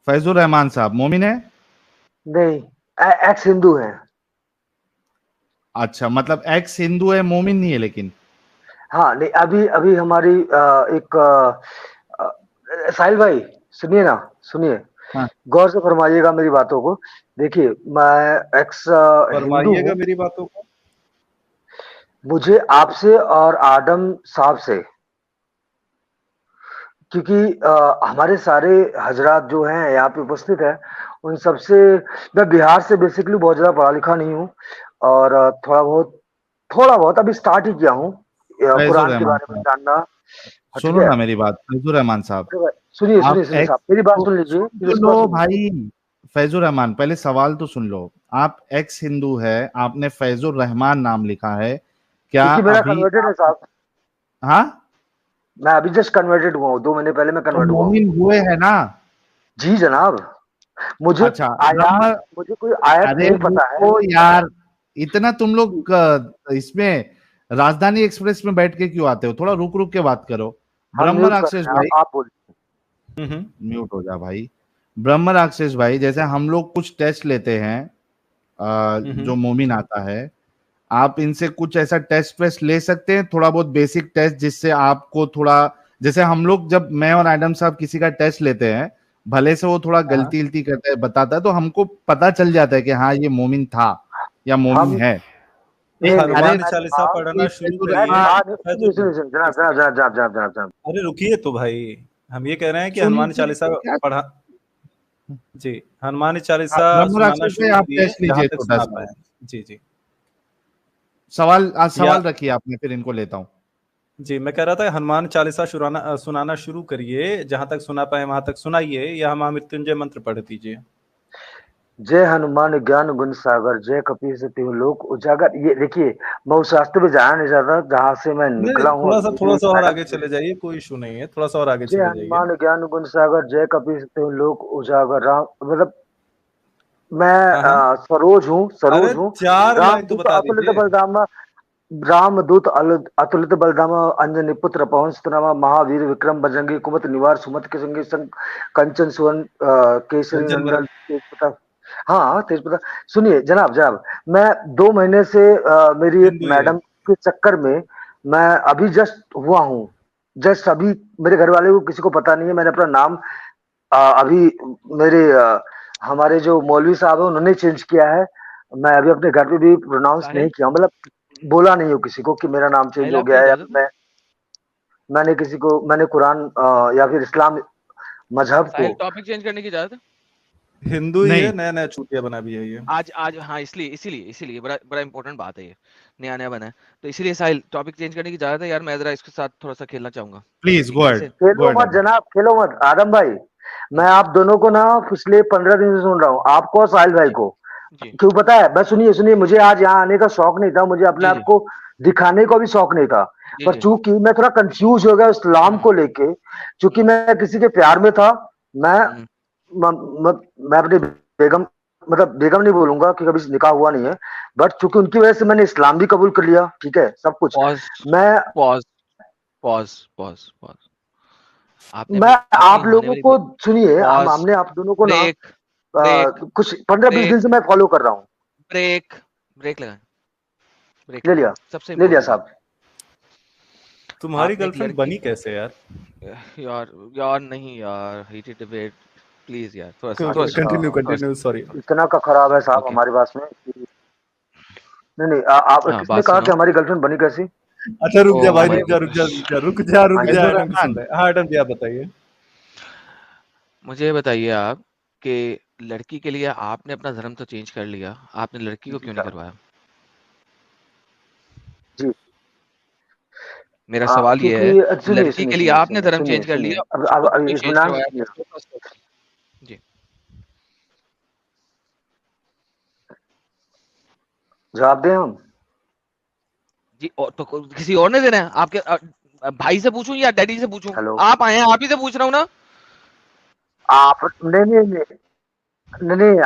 फैजुर रहमान साहब मोमिन है? नहीं, एक्स हिंदू है। अच्छा, मतलब एक्स हिंदू है, मोमिन नहीं है लेकिन। हाँ नहीं, अभी अभी हमारी एक साहिल भाई सुनिए ना, सुनिए, हाँ, गौर से फरमाइएगा मेरी बातों को। देखिए, मैं एक्स हिंदू फरमाइएगा हूँ। मेरी बातों को। मुझे आपसे और आदम साहब से, क्योंकि हमारे सारे हजरात जो हैं यहाँ पे उपस्थित हैं, उन सबसे, मैं बिहार से बेसिकली बहुत ज़्यादा पढ़ा लिखा नहीं हूँ, और थोड़ा बहुत अभी स्टार्ट ही किया हूँ फैजुर कुरान के रहमान बारे में साहब, जानना। हाँ, ठीक सुनो है। ना मेरी बात, फैजुर रहमान साहब। अरे भाई, सुनिए सुनिए आप सुनिए एक्स साहब, मेरी बात तो सुन लीजिए, सुन फिर तो उसके बाद लो सुनिए। भाई। फैजुर रहमान, पहले सवाल तो सुन लो। आप एक्स हिंदू है, आपने फैजुर रहमान नाम लिखा है, क्या क्योंकि मेरा अभी कन्वर्टेड है आप? साहब, हाँ, मैं अभी जस्ट कन्वर्टेड हुआ हूँ, 2 महीने पहले मैं तो कन्वर्ट हुआ हूँ। मोमिन हुए है ना? जी जनाब, मुझे अच्छा, आयात, ब्रह्म। मुझे कोई आयत अरे नहीं पता है। रुको यार, इतना तुम लोग इसमें राजधानी एक्सप्रेस में बैठ के क्यों आते हो? थोड़ा रुक रुक के बात करो। हम ब्रह्म म्यूट कर राक्षस रहे हैं, भाई, आप बोलिए। म्यूट हो जा भाई। ब्रह्म राक्षस भाई, जैसे हम लोग कुछ टेस्ट लेते हैं, जो मोमिन आता है, आप इनसे कुछ ऐसा टेस्ट वेस्ट ले सकते हैं, थोड़ा बहुत बेसिक टेस्ट, जिससे आपको थोड़ा, जैसे हम लोग जब मैं और एडम साहब किसी का टेस्ट लेते हैं, भले से वो थोड़ा गलती गलती करता है, बताता है, तो हमको पता चल जाता है कि हाँ ये मोमिन था या मोमिन हम है। नहीं नहीं, अरे हनुमान मैंने चालीसा कहा, पढ़ना शुरू फैजुर मैं करिए। कहा रहमान, नहीं, सुनिए फैजुल सुनिए भाई, सुनिए, जनाब एक जनाब सेकंड। जनाब जनाब जनाब जनाब जनाब। अरे रुकिए तो भाई, हम ये कह रहे हैं कि सुन हनुमान चालीसा तो क्या? पढ़ा। जी, हनुमान चालीसा ब्रह्म सुनाना राक्षस भाई, शुरू आप करिए टेस्ट जहां लीजिए तक छोटा सुना सा। पाए। जी जी। या सवाल रखिए आपने, फिर इनको लेता हूँ। जी, मैं कह रहा था हनुमान चालीसा सुनाना शुरू करिए, जहां तक सुना पाए वहां तक सुनाइए, या महामृत्युंजय मंत्र पढ़ दीजिए। जय हनुमान ज्ञान गुण सागर, जय कपीस तिहु लोक उजागर। ये देखिए, मैं उस रास्ते पे जाना नहीं चाहता जहां से मैं नहीं निकला हूँ, और थोड़ा मेरी सा और मैडम आगे से। चले जाइए, कोई इशू नहीं है, थोड़ा सा और आगे जय चले जाइए। हनुमान ज्ञान गुण सागर, जय कपीस तिहु लोक उजागर। राम मतलब, मैं हाँ हाँ। सरोज हूँ, अरे सरोज हूँ। 4 लाइन तो रामदूत बता अतुलित दीजिए। बलधामा, रामदूत अतुलित बलधामा, अंजनी पुत्र पवन सुतनामा, महावीर विक्रम बजरंगी, कुमत निवार सुमत के संगी संग, कंचन सुवन केसरी कंचन नंदन बरन। तेज प्रताप। हाँ, तेज प्रताप। सुनिए जनाब जनाब, मैं 2 महीने से मेरी एक हिंदू ही है। मैडम के चक्कर में, मैं अभी जस्ट हुआ हूँ, जस्ट अभी। मेरे घर वाले को किसी को पता नहीं है, मैंने अपना नाम अभी मेरे हमारे जो मौलवी साहब है उन्होंने चेंज किया है। मैं अभी अपने घर पे भी प्रोनाउंस नहीं साहिल किया, मतलब बोला नहीं हो किसी को कि मेरा नाम चेंज साहिल हो आप गया क्या है, या कहते फिर थे? मैंने किसी को, मैंने कुरान या फिर इस्लाम मजहब को। साहिल टॉपिक चेंज करने की इजाजत है? हिंदू ही है, नहीं, नया नया चूतिया बना भी है ये। आज आज हाँ, इसलिए इसीलिए इसीलिए बड़ा बड़ा इंपॉर्टेंट बात है ये, नया नया बना है, तो इसीलिए साहिल टॉपिक चेंज करने की इजाजत है यार, मैं जरा इसके साथ थोड़ा सा खेलना चाहूंगा। प्लीज ठीक गो है अहेड, ऐसे। गो खेलो अहेड मत एडम। जनाब, खेलो मत आदम भाई। मैं आप दोनों को ना पिछले 15 दिन से सुन रहा हूँ, आपको और साहिल भाई जी को। जी क्यों पता है? मैं, सुनिए सुनिए, मुझे आज यहाँ आने का शौक नहीं था, मुझे अपने जी आप जी को दिखाने का भी शौक नहीं था। जी पर जी। चूंकि मैं थोड़ा कंफ्यूज हो गया इस्लाम को लेके, चूंकि मैं किसी के प्यार में था। मैं हम्म, मैं अपनी बेगम, मतलब बेगम नहीं बोलूंगा कि कभी निकाह हुआ नहीं है, बट चूंकि उनकी वजह से मैंने इस्लाम भी कबूल कर लिया, ठीक है, सब कुछ। पॉज मैं पॉज पॉज पॉज पॉज। आपने मैं अपनी अपनी आप होने लोगों वाली को, सुनिए, पॉज, हमने आप दोनों को ना ब्रेक ब्रेक कुछ 15-20 दिन ब्रेक से मैं फॉलो कर रहा हूँ। ब्रेक ब्रेक लगाएं, ब्रेक ले लगाएं। लिया, सबसे ले लिया इंपॉर्टेंट बात, साहब। तुम्हारी आपने एक गर्लफ्रेंड लड़की, बनी कैसे यार? यार यार नहीं यार, हीटेड डिबेट, प्लीज यार, थोड़ा सा कंटिन्यू थोड़ा कंटिन्यू, सॉरी। सा। इतना का खराब है साहब ओके, हमारे पास में नहीं नहीं, आप हाँ किसने बात कहा सुनो। कि हमारी गर्लफ्रेंड बनी कैसी? अच्छा रुक ओ जा भाई, माय रुक जा रुक जा गॉडनेस। रुक जा रुक जा रुक जा रुक जा, फैजुर एडम की सुन रहमान, ले। हाँ एडम जी, आप बताइए। मुझे बताइए आप कि लड़की के लिए आपने अपना धर्म तो चेंज कर लिया, आपने लड़की को जी क्यों नहीं साहब, करवाया? जी। मेरा सवाल ये है, सुनिए लड़की सुनिए के लिए सुनिए आपने सुनिए धर्म सुनिए चेंज कर सुनिए, लिया, अब उसको क्यों नहीं चेंज इत्मीनान करवाया? सुनिए। जी जवाब दें हम? जी, और तो किसी और ने देना है? आपके भाई से पूछूं या डैडी से पूछूं? हेलो, आप आए हैं, आप ही से पूछ रहा हूँ ना। आप नहीं नहीं नहीं नहीं नहीं,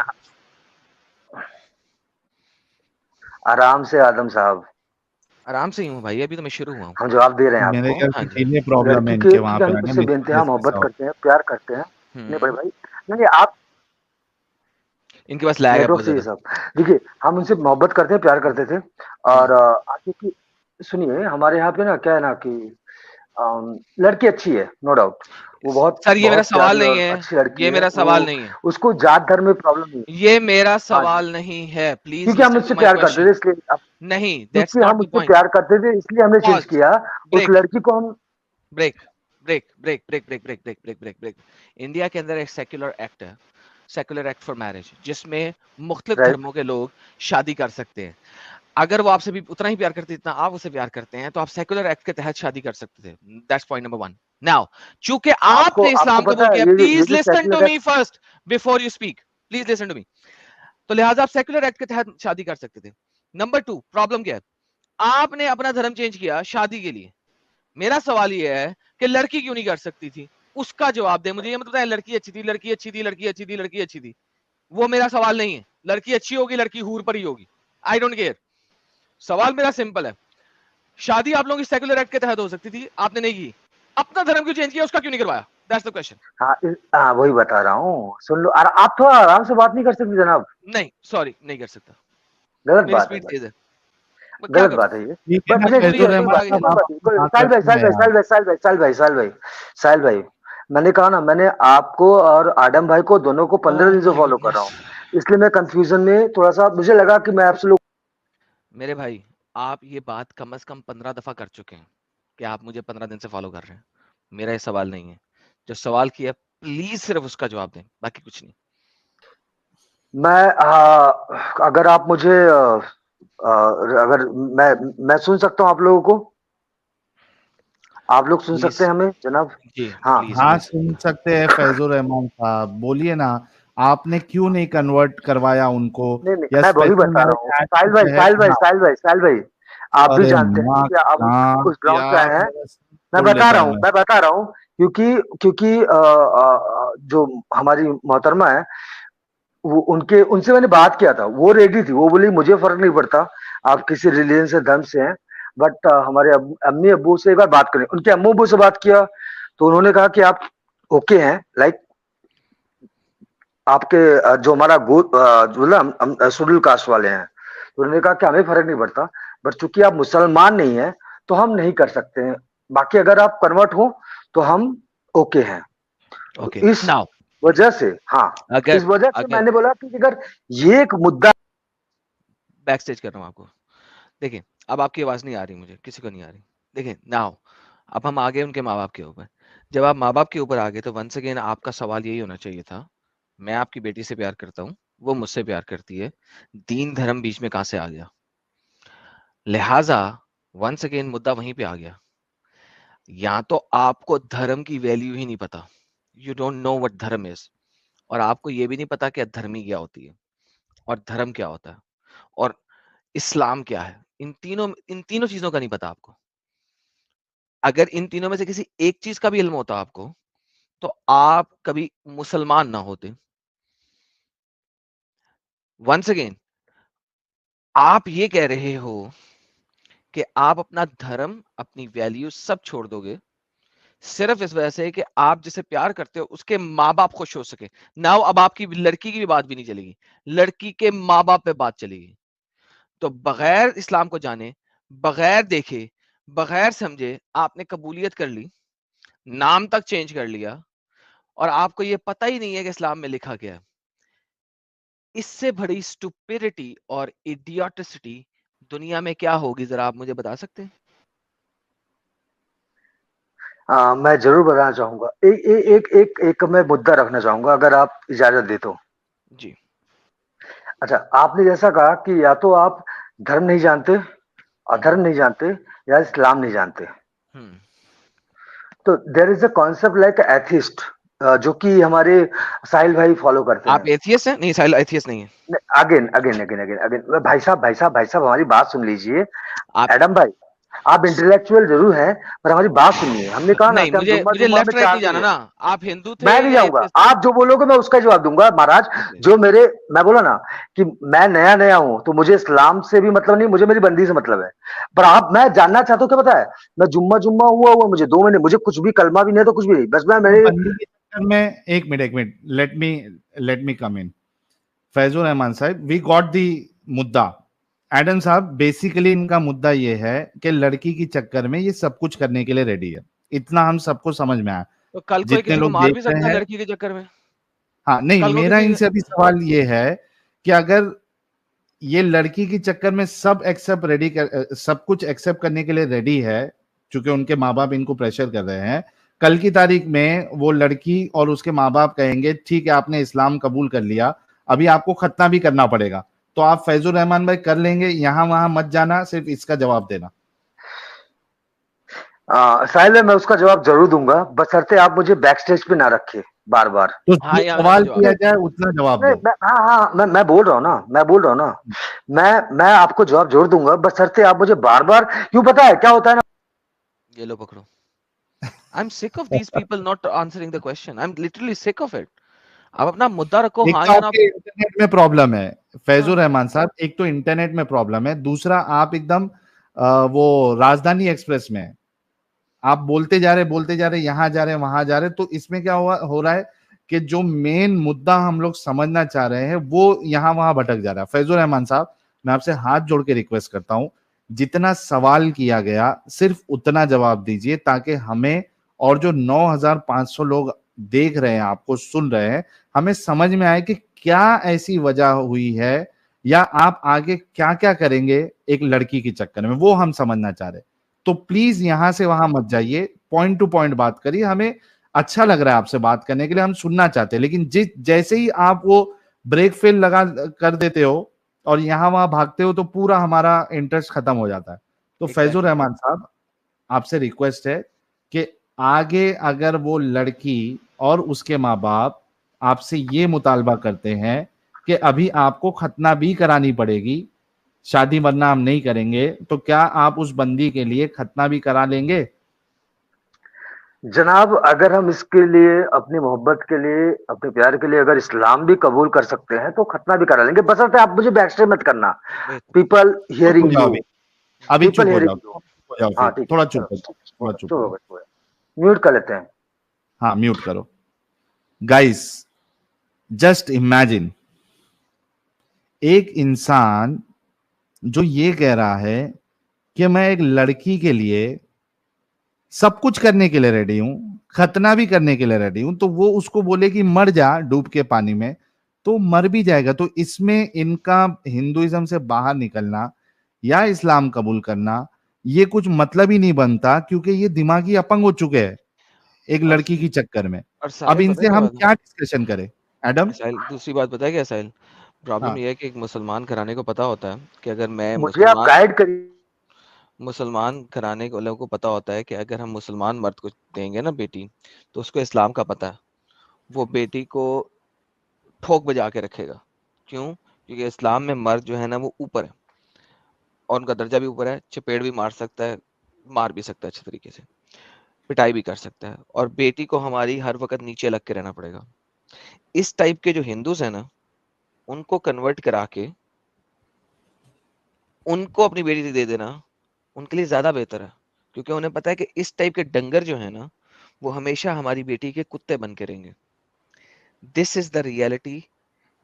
आराम से आदम साहब, आराम से ही हूँ भाई, अभी तो मैं शुरू हुआ हम जवाब दे रहे हैं मेरे आपको। ख्याल हाँ से जी। सीनियर प्रॉब्लम है लड़की के, इनके वहां क्योंकि पे हम आगे, उससे बेइंतहा मिस्टीरियस मोहब्बत कैसा हो। करते हैं, प्यार करते हैं। नहीं बड़े भाई, नहीं आप इनके पास लैग है नेटवर्क बहुत से ये ज्यादा। सब देखिए, हम उनसे मोहब्बत करते हैं, प्यार करते थे। और आगे की सुनिए, हमारे यहाँ पे ना क्या है ना कि लड़की अच्छी है, नो डाउट, वो बहुत सर ये मेरा बहुत सवाल प्यारी नहीं और है, अच्छी लड़की ये है मेरा वो। सवाल नहीं है, उसको जात धर्म में प्रॉब्लम नहीं है। ये मेरा हाँ जी, सवाल नहीं है, प्लीज क्योंकि हम लिसन टू उससे माय प्यार करते क्वेश्चन। थे इसलिए नहीं, दैट्स क्योंकि हम नॉट द उससे पॉइंट। प्यार करते थे इसलिए हमने चेंज पॉज, किया। उस ब्रेक लड़की को हम break break break break break break break break break break. India के अंदर एक सेक्युलर एक्ट है, सेक्युलर एक्ट फॉर मैरिज, जिसमें मुख्तलिफ राइट, धर्मों के लोग शादी कर सकते हैं। अगर वो आपसे भी उतना ही प्यार करते जितना आप उसे प्यार करते हैं, तो आप सेक्युलर एक्ट के तहत शादी कर सकते थे। That's point number 1। नाउ चूंकि आपको आपने आपको इस्लाम पता कबूल है किया, ये प्लीज जो listen to secular me first before you speak, please listen to me. तो लिहाजा आप सेक्युलर एक्ट के तहत शादी कर सकते थे। नंबर 2, प्रॉब्लम क्या है? आपने अपना धर्म चेंज किया शादी के लिए। मेरा सवाल ये है कि लड़की क्यों नहीं कर सकती थी? उसका जवाब दे मुझे। ये मत बताए लड़की अच्छी थी, लड़की अच्छी थी, लड़की अच्छी थी, लड़की अच्छी थी। वो मेरा सवाल नहीं है। लड़की अच्छी होगी, लड़की हूर पर ही होगी, आई डोंट केयर। सवाल मेरा सिंपल है, शादी आप लोगों की सेक्युलर एक्ट के तहत हो सकती थी, आपने नहीं की। अपना धर्म क्यों चेंज किया, उसका क्यों नहीं करवाया? That's the question. हाँ हाँ वही बता रहा हूँ, सुन लो। और आप थोड़ा आराम से बात नहीं कर सकते जनाब? नहीं सॉरी, नहीं कर सकता, गलत मेरी बात है, स्पीड तेज है, मैं क्या गलत करूं? बात है ये। ठीक है बट ना नहीं, मजबूरी कोई फैजुर है, कोई रहमान बात आगे नहीं, चलो। कोई साहब, बात नहीं, आप बात साहिल भाई, रखते हैं यार। साहिल भाई, साहिल भाई, मैंने कहा ना, मैंने आपको और आडम भाई को दोनों को 15 ओह दिन से माय फॉलो कर रहा गुडनेस। हूँ, इसलिए मैं कंफ्यूजन में थोड़ा सा, मुझे लगा कि मैं आपसे लोग मेरे भाई, आप ये बात कम से कम 15 दफा कर चुके हैं कि आप मुझे 15 दिन से फॉलो कर रहे हैं। मेरा ये सवाल नहीं है, जो सवाल किया प्लीज सिर्फ उसका जवाब दें, बाकी कुछ नहीं। मैं अगर आप मुझे अगर मैं सुन सकता हूँ आप लोगों को, आप लोग सुन प्लीज सकते हैं हमें जनाब? जी, हाँ प्लीज हाँ प्लीज। सुन सकते हैं फैजुर रहमान साहब, बोलिए ना। आपने क्यों नहीं कन्वर्ट करवाया उनको, नहीं नहीं, या मैं वही स्पेशल बता रहा हूँ, मैरिज एक्ट के तहत? हाँ, साहिल भाई, आप भी अरे जानते हैं माँ कि आप काम उस ग्राउंड पे क्या आए हैं। मेरा सिर तोड़ लेता हूँ मैं। मैं बता रहा हूँ क्योंकि क्योंकि जो हमारी मोहतरमा है, वो उनके उनसे मैंने बात किया था, वो रेडी थी, वो बोली मुझे फर्क नहीं पड़ता आप किसी रिलीजन से, धर्म से हैं, बट हमारे अम्मी अब्बू से एक बार बात करें। उनके अम्मू अब्बू से बात किया तो उन्होंने कहा कि आप ओके हैं, लाइक आपके जो हमारा जो ना शेड्यूल कास्ट वाले हैं, तो उन्होंने कहा कि हमें फर्क नहीं पड़ता, बट चूंकि आप मुसलमान नहीं हैं तो हम नहीं कर सकते हैं, बाकी अगर आप कन्वर्ट हो तो हम ओके हैं। तो ओके इस नाउ, वजह से, हाँ, अगर इस वजह से अगर मैंने बोला कि अगर ये एक मुद्दा, बैक स्टेज कर रहा हूँ आपको। देखिए, अब आपकी आवाज नहीं आ रही, मुझे किसी को नहीं आ रही। देखिए नाउ, अब हम आ गए उनके माँ बाप के ऊपर। जब आप माँ बाप के ऊपर आ गए तो वंस अगेन आपका सवाल यही होना चाहिए था, मैं आपकी बेटी से प्यार करता हूँ, वो मुझसे प्यार करती है, दीन धर्म बीच में कहां से आ गया? लिहाजा वंस अगेन मुद्दा वहीं पे आ गया। या तो आपको धर्म की वैल्यू ही नहीं पता, यू डोंट नो व्हाट धर्म इज, और आपको ये भी नहीं पता कि धर्मी क्या होती है और धर्म क्या होता है और इस्लाम क्या है। इन तीनों चीजों का नहीं पता आपको। अगर इन तीनों में से किसी एक चीज का भी इल्म होता आपको, तो आप कभी मुसलमान ना होते। वंस अगेन, आप ये कह रहे हो कि आप अपना धर्म, अपनी वैल्यू सब छोड़ दोगे सिर्फ इस वजह से कि आप जिसे प्यार करते हो उसके माँ बाप खुश हो सके। नाउ अब आपकी लड़की की भी बात भी नहीं चलेगी, लड़की के माँ बाप पे बात चलेगी। तो बगैर इस्लाम को जाने, बगैर देखे, बगैर समझे आपने कबूलियत कर ली, नाम तक चेंज कर लिया, और आपको ये पता ही नहीं है कि इस्लाम में लिखा क्या है। इससे बड़ी स्टुपिडिटी और इडियोटिसिटी दुनिया में क्या होगी, जरा आप मुझे बता सकते हैं? मैं जरूर बताना चाहूंगा। एक मैं मुद्दा रखना चाहूंगा, अगर आप इजाजत दे तो। जी। अच्छा, आपने जैसा कहा कि या तो आप धर्म नहीं जानते, अधर्म नहीं जानते, या इस्लाम नहीं जानते। हम्म। तो there is a concept like atheist, जो कि हमारे साहिल भाई फॉलो करते आप हैं। एथियस्ट हैं? नहीं, साहिल एथियस्ट नहीं है। Again again again again again भाई साहब हमारी बात सुन लीजिए। आप एडम भाई, आप इंटेलेक्चुअल जरूर हैं, पर हमारी बात सुनिए। हमने कहा ना नहीं, कि हम मुझे जुम्मा मुझे जुम्मा में लेफ्ट राइट 4 नहीं दिन जाना है। ना। आप हिंदू थे मैं नहीं या जाऊंगा, एथियस्ट थे? आप जो बोलोगे मैं उसका जवाब दूंगा महाराज। ओके। जो मेरे, मैं बोला ना कि मैं नया नया हूं, तो मुझे इस्लाम से भी मतलब नहीं, मुझे मेरी बंदी से मतलब है। पर आप, मैं जानना चाहता हूँ, क्या पता है, मैं जुम्मा जुम्मा हुआ मुझे 2 महीने, मुझे कुछ भी कलमा भी नहीं तो कुछ भी नहीं, बस मैं तो मेरे बंदी की चक्कर में एक मिनट लेट मी कम इन। फैजुर रहमान साहब, वी गॉट दी मुद्दा। एडम साहब, बेसिकली इनका मुद्दा ये है कि लड़की की चक्कर में ये सब कुछ करने के लिए रेडी है, इतना हम सबको समझ में आया। तो कल को जितने किसी को लोग मार देख भी रहे सकता है हैं, लड़की के चक्कर में। हाँ नहीं, कल को मेरा किसी इनसे अभी सवाल ये है कि अगर ये लड़की के चक्कर में सब कुछ एक्सेप्ट करने के लिए रेडी है, क्योंकि उनके माँ बाप इनको प्रेशर कर रहे हैं, कल की तारीख में वो लड़की और उसके माँ बाप कहेंगे ठीक है आपने इस्लाम कबूल कर लिया, अभी आपको खतना भी करना पड़ेगा, तो आप फैजुर रहमान भाई कर लेंगे? यहाँ वहां मत जाना, सिर्फ इसका जवाब देना। साहिल भाई, मैं उसका जवाब जरूर दूंगा, बशर्ते आप मुझे बैक स्टेज पे ना रखे बार बार। तो हाँ, जो यहाँ सवाल जवाब किया दो। जाए उतना जवाब नहीं, दो। हाँ, मैं बोल रहा हूँ ना, मैं आपको जवाब जरूर दूंगा, बशर्ते आप मुझे बार बार, क्यों पता है क्या होता है ना। ये लो पकड़ो। I'm sick of these people not answering the question. I'm literally sick of it. आप अपना मुद्दा रखो, एक हाँ तो या ना। आपके इंटरनेट में प्रॉब्लम है फैजुर हाँ। रहमान साहब, एक तो इंटरनेट में प्रॉब्लम है, दूसरा आप एकदम वो राजधानी एक्सप्रेस में हैं। आप बोलते जा रहे, यहाँ जा रहे, वहां जा रहे, तो इसमें क्या हो रहा है कि जो मेन मुद्दा हम लोग समझना चाह रहे हैं वो यहाँ वहां भटक जा रहा है। फैजुर रहमान साहब, मैं आपसे हाथ जोड़ के रिक्वेस्ट करता हूं, जितना सवाल किया गया सिर्फ उतना जवाब दीजिए, ताकि हमें और जो 9,500 लोग देख रहे हैं, आपको सुन रहे हैं, हमें समझ में आए कि क्या ऐसी वजह हुई है, या आप आगे क्या क्या करेंगे एक लड़की के चक्कर में, वो हम समझना चाह रहे हैं। तो प्लीज यहां से वहां मत जाइए, पॉइंट टू पॉइंट बात करिए। हमें अच्छा लग रहा है आपसे बात करने के लिए, हम सुनना चाहते हैं, लेकिन जैसे ही आप वो ब्रेक फेल लगा कर देते हो और यहां वहां भागते हो, तो पूरा हमारा इंटरेस्ट खत्म हो जाता है। तो फैजुर रहमान साहब, आपसे रिक्वेस्ट है कि आगे अगर वो लड़की और उसके माँ बाप आपसे ये मुतालबा करते हैं कि अभी आपको खतना भी करानी पड़ेगी, शादी वरना हम नहीं करेंगे, तो क्या आप उस बंदी के लिए खतना भी करा लेंगे? जनाब, अगर हम इसके लिए, अपनी मोहब्बत के लिए, अपने प्यार के लिए अगर इस्लाम भी कबूल कर सकते हैं तो खतना भी करा लेंगे, बशर्ते आप मुझे बैक स्टेज मत करना। पीपल चुप हो हियरिंग जाओ यू। अभी पीपल चुप हो हियरिंग जाओ, यू। चुप हो जाओ, हाँ फिर ठीक है, थोड़ा चलो, चुप हो जाओ, थोड़ा चुप चलो, हो जाओ। म्यूट कर लेते हैं। हाँ, म्यूट करो। गाइस, जस्ट इमेजिन एक इंसान जो ये कह रहा है कि मैं एक लड़की के लिए सब कुछ करने के लिए रेडी हूं, खतना भी करने के लिए रेडी हूं, तो वो उसको बोले कि मर जा डूब के पानी में, तो मर भी जाएगा। तो इसमें इनका हिंदुइज्म से बाहर निकलना या इस्लाम कबूल करना, ये कुछ मतलब ही नहीं बनता, क्योंकि ये दिमागी अपंग हो चुके हैं एक और लड़की की चक्कर में। और अब साहिल पता है इनसे क्या हम बात है? क्या डिस्कशन करें एडम? साहिल, दूसरी बात पता है क्या साहिल? प्रॉब्लम हाँ, ये है कि एक मुसलमान घराने को पता होता है कि अगर मैं मुझे आप गाइड करिए। मुसलमान घराने को लोगों को पता होता है कि अगर हम मुसलमान मर्द को देंगे ना बेटी, तो उसको इस्लाम का पता है। वो बेटी को ठोक बजा के रखेगा। क्यों? क्योंकि इस्लाम में मर्द जो है ना वो ऊपर है, और उनका दर्जा भी ऊपर है, चपेट भी मार सकता है, मार भी सकता है अच्छे तरीके से, पिटाई भी कर सकता है, और बेटी को हमारी हर वक्त नीचे लग के रहना पड़ेगा। इस टाइप के जो हिंदूज है ना, उनको कन्वर्ट करा के उनको अपनी बेटी दे देना उनके लिए ज्यादा बेहतर है, क्योंकि उन्हें पता है कि इस टाइप के डंगर जो है ना, वो हमेशा हमारी बेटी के कुत्ते बन के रहेंगे। दिस इज द रियलिटी,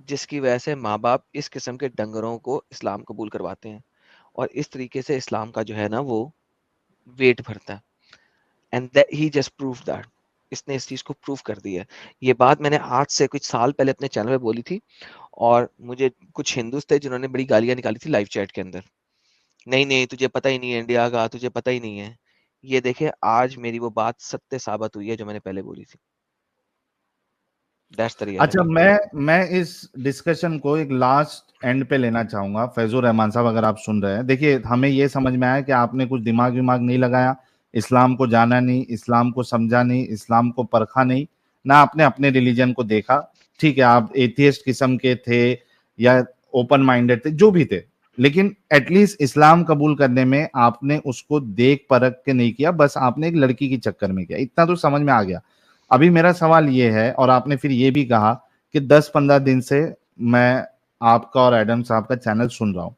जिसकी वजह से माँ बाप इस किस्म के डंगरों को इस्लाम कबूल करवाते हैं, और इस तरीके से इस्लाम का जो है ना वो वेट भरता है। And that he just prove that, इसने इस चीज को प्रूव कर दिया है। ये बात मैंने आज से कुछ साल पहले अपने चैनल पे बोली थी, और मुझे कुछ हिंदूज थे जिन्होंने बड़ी गालियां निकाली थी लाइव चैट के अंदर। नहीं नहीं, तुझे पता ही नहीं है इंडिया का, तुझे पता ही नहीं है। ये देखे, आज मेरी वो बात सत्य साबित हुई है जो मैंने पहले बोली थी। दैट्स द अच्छा, रियलिटी। मैं इस डिस्कशन को एक लास्ट एंड पे लेना चाहूंगा। फैजुर रहमान साहब, अगर आप सुन रहे हैं, देखिए हमें ये समझ में आया कि आपने कुछ दिमाग विमाग नहीं लगाया, इस्लाम को जाना नहीं, इस्लाम को समझा नहीं, इस्लाम को परखा नहीं, ना आपने अपने रिलीजन को देखा। ठीक है, आप एथियस्ट किस्म के थे या ओपन माइंडेड थे, जो भी थे, लेकिन एटलीस्ट इस्लाम कबूल करने में आपने उसको देख परख के नहीं किया, बस आपने एक लड़की के चक्कर में किया, इतना तो समझ में आ गया। अभी मेरा सवाल ये है, और आपने फिर ये भी कहा कि 10-15 दिन से मैं आपका और एडम साहब का चैनल सुन रहा हूं,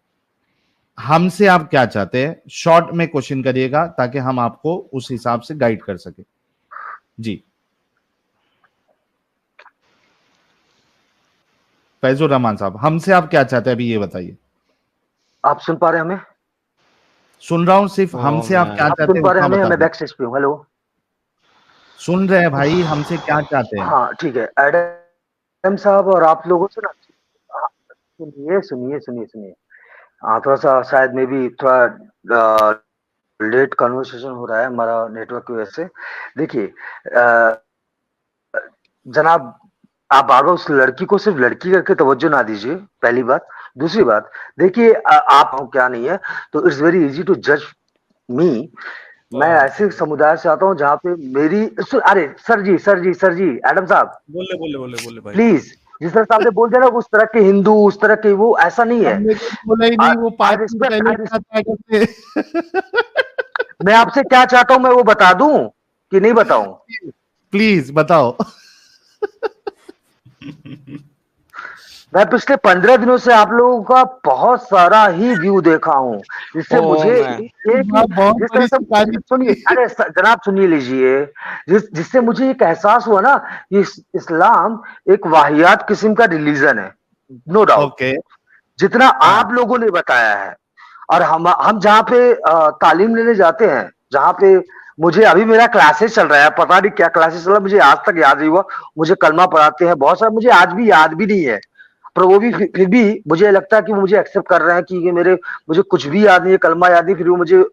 हमसे आप क्या चाहते हैं? शॉर्ट में क्वेश्चन करिएगा ताकि हम आपको उस हिसाब से गाइड कर सके। जी। फैजुर रहमान साहब, हमसे आप क्या चाहते हैं अभी ये बताइए। आप सुन पा रहे हैं हमें? सुन रहा हूँ, सिर्फ हमसे आप क्या आप चाहते सुन हैं पा रहे उतना हैं हमें? बता मैं दो। बैक स्टेज पे हूँ। हेलो। सुन रहे हैं भाई, हमसे क्या चाहते हैं। हाँ ठीक है एडम साहब, और आप लोगों से ना, हाँ, सुनिए सुनिए सुनिए सुनिए। हाँ, थोड़ा सा शायद में भी थोड़ा लेट कन्वर्सेशन हो रहा है हमारा नेटवर्क की वजह से। देखिए जनाब, आप बार बार उस लड़की को सिर्फ लड़की करके तवज्जो ना दीजिए, पहली बात। दूसरी बात, देखिए आप क्या नहीं है, तो इट्स वेरी इजी टू जज मी। मैं ऐसे समुदाय से आता हूँ जहाँ पे मेरी अरे सर जी एडम साहब, बोले बोले बोले बोले भाई। प्लीज, जिस तरह से आपने बोल दिया ना, उस तरह के हिंदू, उस तरह के वो, ऐसा नहीं है। हमने कुछ बोला ही नहीं, वो आई 5 मिनट रिस्पेक्ट, पहले क्या था करते। मैं आपसे क्या चाहता हूं, मैं वो बता दूं कि नहीं बताऊं? प्लीज बताओ। मैं पिछले 15 दिनों से आप लोगों का बहुत सारा ही व्यू देखा हूं, जिससे मुझे बहुत जिस तरह बड़ी से, शिकारी सुनिए, थी। अरे जनाब सुनिए लीजिए, जिससे मुझे एक एहसास हुआ ना, कि इस्लाम एक वाहियात किस्म का रिलीजन है, नो डाउट, ओके। जितना हाँ। आप लोगों ने बताया है। और हम जहाँ पे तालीम लेने जाते हैं, जहाँ पे मुझे अभी मेरा क्लासेस चल रहा है, पता नहीं क्या क्लासेस चल रहा है, मुझे आज तक याद नहीं हुआ। मुझे कलमा पढ़ाते हैं बहुत सारा, मुझे आज भी याद भी नहीं है, पर वो भी फिर भी मुझे लगता है कि वो मुझे एक्सेप्ट कर रहे हैं कि ये मेरे, मुझे कुछ भी याद नहीं है, कलमा याद नहीं, फिर वो मुझे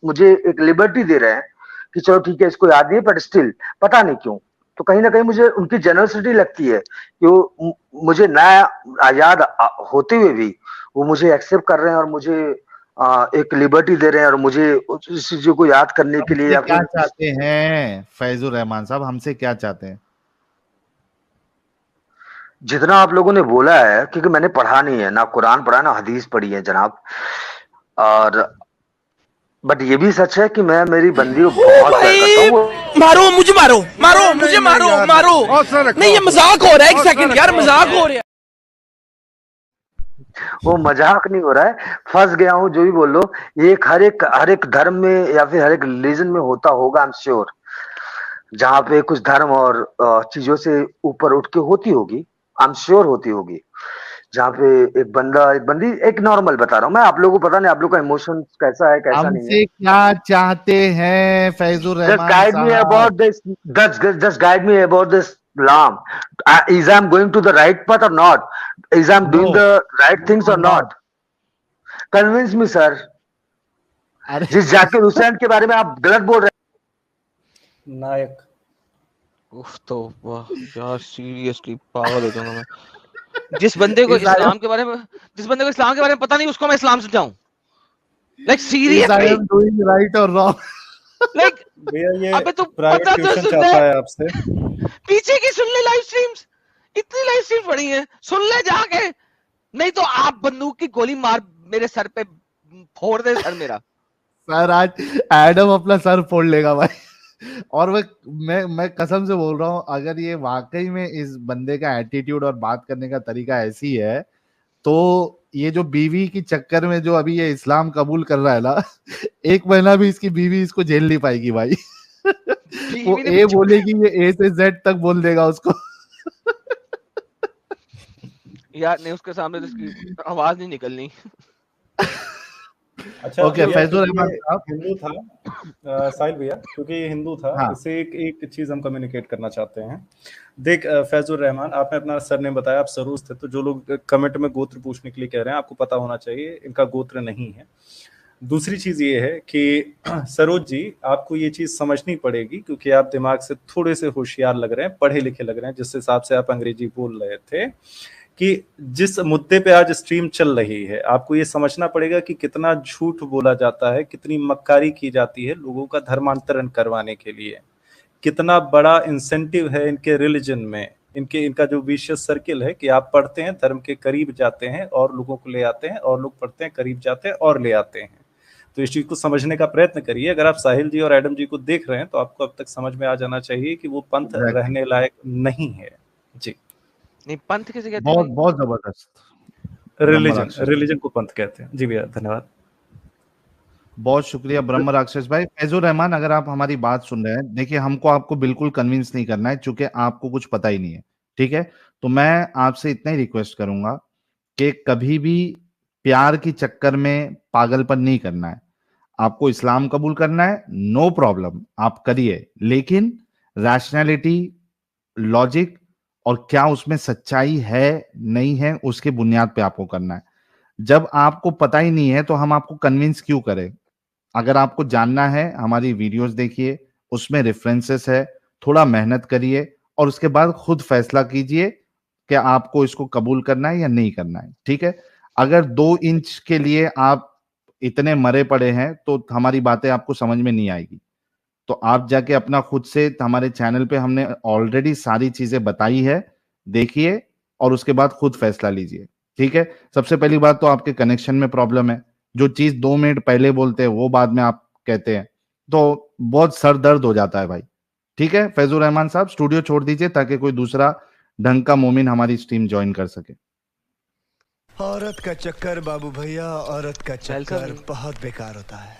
मुझे एक लिबर्टी दे रहे हैं कि चलो ठीक है, इसको याद नहीं है, बट स्टिल पता नहीं क्यों, तो कहीं ना कहीं मुझे उनकी जेनरसिटी लगती है कि वो मुझे नया याद होते हुए भी वो मुझे एक्सेप्ट कर रहे हैं, और मुझे एक लिबर्टी दे रहे हैं, और मुझे उस चीजों को याद करने के लिए, हमसे या क्या फिर चाहते हैं फैजुर रहमान साहब, हमसे क्या चाहते हैं। जितना आप लोगों ने बोला है, क्योंकि मैंने पढ़ा नहीं है, ना कुरान पढ़ा ना हदीस पढ़ी है जनाब, और बट ये भी सच है कि मैं मेरी बंदी को बहुत प्यार करता हूँ। मारो मुझे, मारो मारो मुझे, मारो मारो। नहीं ये मजाक हो रहा है, एक सेकंड यार, मजाक हो रहा है। वो मजाक नहीं हो रहा है, फंस गया हूँ, जो भी बोल लो। ये एक हर एक धर्म में या फिर हर एक रिलीजन में होता होगा, आई एम श्योर, जहाँ पे कुछ धर्म और चीजों से ऊपर उठ के होती होगी, आई एम श्योर होती होगी, जहाँ पे एक बंदा एक बंदी, एक नॉर्मल बता रहा हूँ मैं, आप लोगों को पता नहीं आप लोग का इमोशन कैसा है कैसा नहीं है। हमसे क्या चाहते हैं Faizur just Rahman guide me साहब। About this, just guide me about this Islam. Is I'm going to the right path or not? Is I'm doing the right things or not? Convince me, sir. अरे जिस जाकिर हुसैन के बारे में आप गलत बोल रहे हैं, नायक। उफ, तो वाह यार, सीरियसली पागल हो जाऊंगा मैं। जिस बंदे को इस्लाम के बारे में पता नहीं, उसको मैं इस्लाम समझाऊं? लाइक सीरियसली, डूइंग राइट और रॉन्ग। लाइक भैया ये अबे तू प्राइवेट पता तो ट्यूशन सुन चाहता ले, है आपसे। पीछे की सुन ले लाइव स्ट्रीम्स, इतनी लाइव स्ट्रीम्स पड़ी हैं, सुन ले जाके, नहीं तो आप बंदूक की गोली मार मेरे सर पे, फोड़ दे सर मेरा। सर आज एडम अपना सर फोड़ लेगा भाई। और मैं कसम से बोल रहा हूँ, अगर ये वाकई में इस बंदे का एटीट्यूड और बात करने का तरीका ऐसी है, तो ये जो बीवी की चक्कर में जो अभी ये इस्लाम कबूल कर रहा है ना, 1 महीना भी इसकी बीवी इसको झेल नहीं पाएगी भाई। वो ए बोलेगी, ये ए से जेड तक बोल देगा उसको। यार नहीं, उसके सामने तो इसकी आवाज नहीं निकलनी। अच्छा ओके, भैया, फैजुल क्योंकि रहमान ये साहब। हिंदू था, साहिल भैया, क्योंकि ये हिंदू था, हाँ। इससे एक चीज हम कम्युनिकेट करना चाहते हैं। देख फैजुल रहमान, आपने अपना सरनेम बताया, आप सरूज थे, तो जो लोग कमेंट में गोत्र पूछने के लिए कह रहे हैं, आपको पता होना चाहिए इनका गोत्र नहीं है। दूसरी चीज ये है कि सरोज जी, आपको ये चीज समझनी पड़ेगी, क्योंकि आप दिमाग से थोड़े से होशियार लग रहे हैं, पढ़े लिखे लग रहे हैं, जिस हिसाब से आप अंग्रेजी बोल रहे थे, कि जिस मुद्दे पे आज स्ट्रीम चल रही है, आपको ये समझना पड़ेगा कि कितना झूठ बोला जाता है, कितनी मक्कारी की जाती है लोगों का धर्मांतरण करवाने के लिए, कितना बड़ा इंसेंटिव है इनके रिलीजन में, इनका जो विशियस सर्किल है कि आप पढ़ते हैं, धर्म के करीब जाते हैं और लोगों को ले आते हैं, और लोग पढ़ते हैं, करीब जाते हैं और ले आते हैं। तो इस चीज को समझने का प्रयत्न करिए। अगर आप साहिल जी और एडम जी को देख रहे हैं, तो आपको अब तक समझ में आ जाना चाहिए कि वो पंथ रहने लायक नहीं है। जी नहीं, पंथ किसे कहते हैं? बहुत बहुत जबरदस्त। रिलीजन को पंथ कहते हैं। जी भैया, धन्यवाद। बहुत शुक्रिया ब्रह्म राक्षस भाई। फैजुर रहमान, अगर आप हमारी बात सुन रहे हैं, देखिए हमको आपको बिल्कुल कन्विंस नहीं करना है, क्योंकि आपको कुछ पता ही नहीं है, ठीक है, तो मैं आपसे इतना ही रिक्वेस्ट करूंगा कि कभी भी प्यार की चक्कर में पागलपन नहीं करना है। आपको इस्लाम कबूल करना है, नो प्रॉब्लम, आप करिए, लेकिन रैशनैलिटी, लॉजिक और क्या उसमें सच्चाई है नहीं है उसके बुनियाद पे आपको करना है। जब आपको पता ही नहीं है तो हम आपको कन्विंस क्यों करें? अगर आपको जानना है, हमारी वीडियोस देखिए, उसमें रेफरेंसेस है, थोड़ा मेहनत करिए और उसके बाद खुद फैसला कीजिए कि आपको इसको कबूल करना है या नहीं करना है, ठीक है? अगर 2 इंच के लिए आप इतने मरे पड़े हैं तो हमारी बातें आपको समझ में नहीं आएगी। तो आप जाके अपना खुद से, हमारे चैनल पे हमने ऑलरेडी सारी चीजें बताई है, देखिए और उसके बाद खुद फैसला लीजिए, ठीक है? सबसे पहली बात तो आपके कनेक्शन में प्रॉब्लम है। जो चीज 2 मिनट पहले बोलते हैं वो बाद में आप कहते हैं, तो बहुत सर दर्द हो जाता है भाई, ठीक है? फैजुर रहमान साहब स्टूडियो छोड़ दीजिए ताकि कोई दूसरा ढंग का मोमिन हमारी स्ट्रीम ज्वाइन कर सके। औरत का चक्कर बाबू भैया, औरत का वेलकम। चक्कर बहुत बेकार होता है।